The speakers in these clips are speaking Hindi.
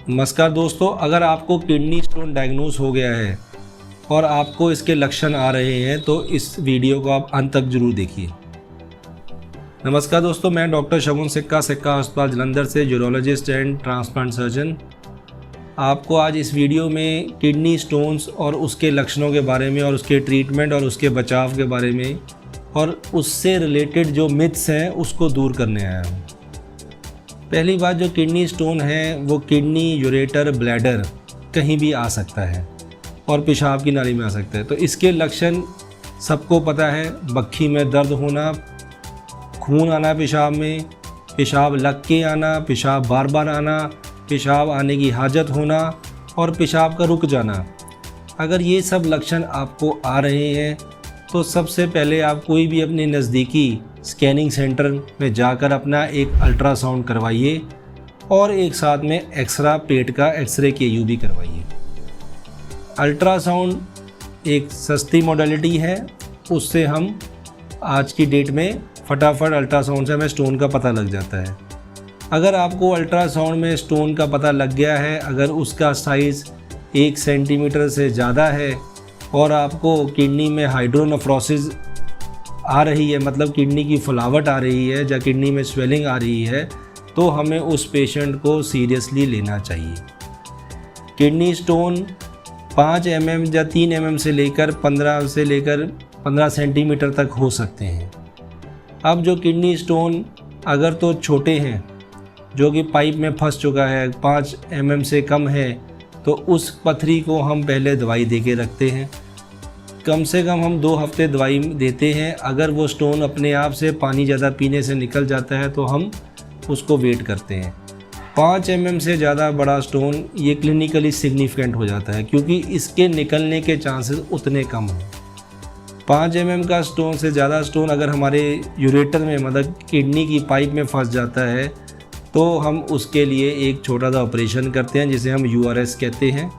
नमस्कार दोस्तों, अगर आपको किडनी स्टोन डायग्नोस हो गया है और आपको इसके लक्षण आ रहे हैं तो इस वीडियो को आप अंत तक जरूर देखिए। नमस्कार दोस्तों, मैं डॉक्टर शगुन सिक्का अस्पताल जलंधर से यूरोलॉजिस्ट एंड ट्रांसप्लांट सर्जन आपको आज इस वीडियो में किडनी स्टोन्स और उसके लक्षणों के बारे में और उसके ट्रीटमेंट और उसके बचाव के बारे में और उससे रिलेटेड जो मिथ्स हैं उसको दूर करने आया हूँ। पहली बात, जो किडनी स्टोन है वो किडनी, यूरेटर, ब्लैडर कहीं भी आ सकता है और पेशाब की नाली में आ सकता है। तो इसके लक्षण सबको पता है। बक्खी में दर्द होना, खून आना पेशाब में, पेशाब लग के आना, पेशाब बार बार आना, पेशाब आने की हाजत होना और पेशाब का रुक जाना। अगर ये सब लक्षण आपको आ रहे हैं तो सबसे पहले आप कोई भी अपने नज़दीकी स्कैनिंग सेंटर में जाकर अपना एक अल्ट्रासाउंड करवाइए और एक साथ में एक्सरा पेट का एक्सरे KU भी करवाइए। अल्ट्रासाउंड एक सस्ती मॉडलिटी है, उससे हम आज की डेट में फटाफट अल्ट्रासाउंड से हमें स्टोन का पता लग जाता है। अगर आपको अल्ट्रासाउंड में स्टोन का पता लग गया है, अगर उसका साइज़ 1 सेंटीमीटर से ज़्यादा है और आपको किडनी में हाइड्रोनेफ्रोसिस आ रही है, मतलब किडनी की फुलावट आ रही है या किडनी में स्वेलिंग आ रही है, तो हमें उस पेशेंट को सीरियसली लेना चाहिए। किडनी स्टोन 5 mm या 3 mm से लेकर 15 सेंटीमीटर तक हो सकते हैं। अब जो किडनी स्टोन अगर तो छोटे हैं, जो कि पाइप में फंस चुका है, 5 mm से कम है, तो उस पथरी को हम पहले दवाई दे के रखते हैं। कम से कम हम 2 हफ्ते दवाई देते हैं। अगर वो स्टोन अपने आप से पानी ज़्यादा पीने से निकल जाता है तो हम उसको वेट करते हैं। 5 mm से ज़्यादा बड़ा स्टोन ये क्लिनिकली सिग्निफिकेंट हो जाता है, क्योंकि इसके निकलने के चांसेस उतने कम हैं। 5 mm का स्टोन से ज़्यादा स्टोन अगर हमारे यूरेटर में, मतलब किडनी की पाइप में फंस जाता है, तो हम उसके लिए एक छोटा सा ऑपरेशन करते हैं जिसे हम URS कहते हैं,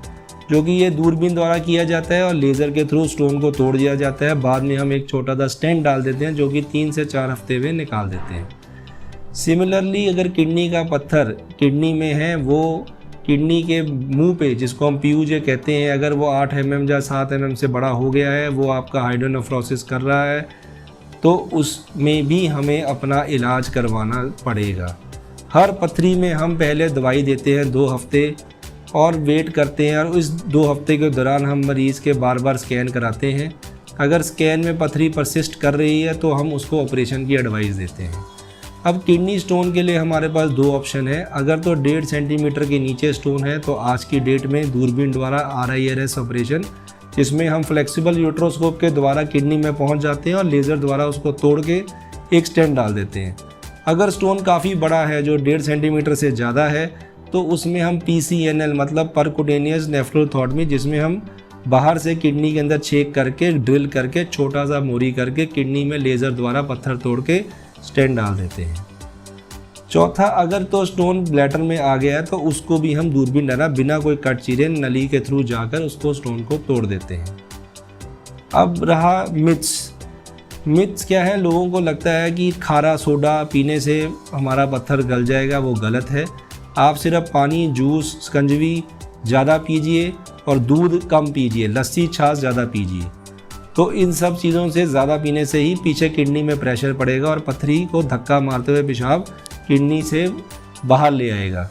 जो कि ये दूरबीन द्वारा किया जाता है और लेज़र के थ्रू स्टोन को तोड़ दिया जाता है। बाद में हम एक छोटा सा स्टेंट डाल देते हैं जो कि 3 से 4 हफ्ते में निकाल देते हैं। सिमिलरली अगर किडनी का पत्थर किडनी में है, वो किडनी के मुंह पे, जिसको हम PUJ कहते हैं, अगर वो 8 mm या 7 mm से बड़ा हो गया है, वो आपका हाइड्रोनेफ्रोसिस कर रहा है, तो उसमें भी हमें अपना इलाज करवाना पड़ेगा। हर पथरी में हम पहले दवाई देते हैं 2 हफ्ते और वेट करते हैं, और इस 2 हफ्ते के दौरान हम मरीज़ के बार बार स्कैन कराते हैं। अगर स्कैन में पथरी परसिस्ट कर रही है तो हम उसको ऑपरेशन की एडवाइस देते हैं। अब किडनी स्टोन के लिए हमारे पास 2 ऑप्शन है। अगर तो 1.5 सेंटीमीटर के नीचे स्टोन है तो आज की डेट में दूरबीन द्वारा RIRS ऑपरेशन, जिसमें हम फ्लेक्सिबल यूट्रोस्कोप के द्वारा किडनी में पहुंच जाते हैं और लेज़र द्वारा उसको तोड़ के एक स्टेंट डाल देते हैं। अगर स्टोन काफ़ी बड़ा है, जो 1.5 सेंटीमीटर से ज़्यादा है, तो उसमें हम PCNL मतलब परक्यूटेनियस नेफ्रोथॉटमी, जिसमें हम बाहर से किडनी के अंदर छेद करके, ड्रिल करके, छोटा सा मोरी करके किडनी में लेज़र द्वारा पत्थर तोड़ के स्टेंट डाल देते हैं। चौथा, अगर तो स्टोन ब्लैडर में आ गया है तो उसको भी हम दूरबीन द्वारा बिना कोई कट चीरे नली के थ्रू जाकर उसको स्टोन को तोड़ देते हैं। अब रहा मिथ्स क्या है? लोगों को लगता है कि खारा सोडा पीने से हमारा पत्थर गल जाएगा, वो गलत है। आप सिर्फ पानी, जूस, शिकंजवी ज़्यादा पीजिए और दूध कम पीजिए, लस्सी, छाछ ज़्यादा पीजिए। तो इन सब चीज़ों से ज़्यादा पीने से ही पीछे किडनी में प्रेशर पड़ेगा और पथरी को धक्का मारते हुए पेशाब किडनी से बाहर ले आएगा।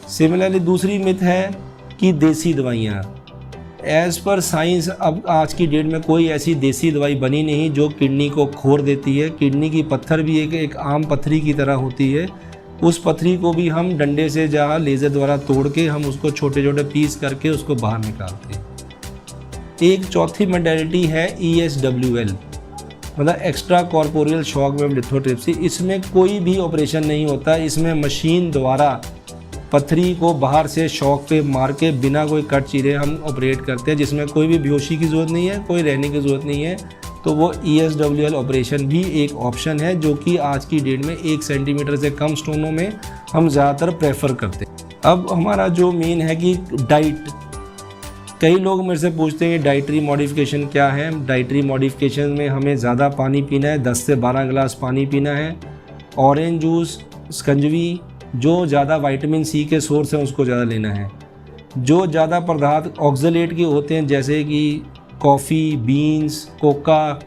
सिमिलरली दूसरी मिथ है कि देसी दवाइयाँ, एज़ पर साइंस अब आज की डेट में कोई ऐसी देसी दवाई बनी नहीं जो किडनी को खोर देती है। किडनी की पत्थर भी एक आम पथरी की तरह होती है। उस पथरी को भी हम डंडे से जहाँ लेज़र द्वारा तोड़ के हम उसको छोटे छोटे पीस करके उसको बाहर निकालते हैं। एक चौथी मॉडलिटी है ESWL, मतलब extra corporeal shock wave lithotripsy. इसमें कोई भी ऑपरेशन नहीं होता, इसमें मशीन द्वारा पथरी को बाहर से शॉक पे मार के बिना कोई कट चीरे हम ऑपरेट करते हैं, जिसमें कोई भी बेहोशी की ज़रूरत नहीं है, कोई रहने की ज़रूरत नहीं है। तो वो ESWL ऑपरेशन भी एक ऑप्शन है, जो कि आज की डेट में 1 सेंटीमीटर से कम स्टोनों में हम ज़्यादातर प्रेफर करते हैं। अब हमारा जो मेन है कि डाइट, कई लोग मेरे से पूछते हैं डाइटरी मॉडिफिकेशन क्या है। डाइटरी मॉडिफिकेशन में हमें ज़्यादा पानी पीना है, 10 से 12 गिलास पानी पीना है। ऑरेंज जूस, शिकंजवी जो ज़्यादा विटामिन सी के सोर्स हैं उसको ज़्यादा लेना है। जो ज़्यादा पदार्थ ऑक्सलेट के होते हैं जैसे कि कॉफ़ी, बीन्स, कोका,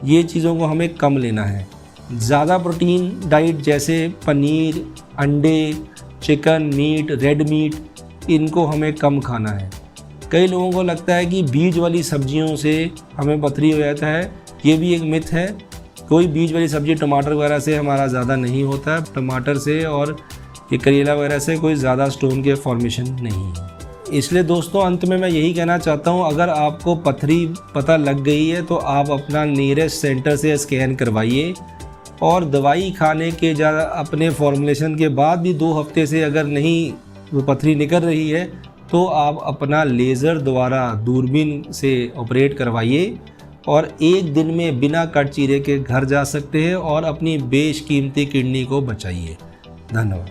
ये चीज़ों को हमें कम लेना है। ज़्यादा प्रोटीन डाइट जैसे पनीर, अंडे, चिकन, मीट, रेड मीट, इनको हमें कम खाना है। कई लोगों को लगता है कि बीज वाली सब्जियों से हमें पथरी हो जाता है, ये भी एक मिथ है। कोई बीज वाली सब्ज़ी टमाटर वगैरह से हमारा ज़्यादा नहीं होता है। टमाटर से और ये करेला वगैरह से कोई ज़्यादा स्टोन के फॉर्मेशन नहीं है। इसलिए दोस्तों अंत में मैं यही कहना चाहता हूँ, अगर आपको पथरी पता लग गई है तो आप अपना नियरेस्ट सेंटर से स्कैन करवाइए, और दवाई खाने के ज़्यादा अपने फॉर्मुलेशन के बाद भी 2 हफ्ते से अगर नहीं वो पथरी निकल रही है तो आप अपना लेज़र द्वारा दूरबीन से ऑपरेट करवाइए और 1 दिन में बिना कट चीरे के घर जा सकते हैं और अपनी बेशकीमती किडनी को बचाइए। धन्यवाद।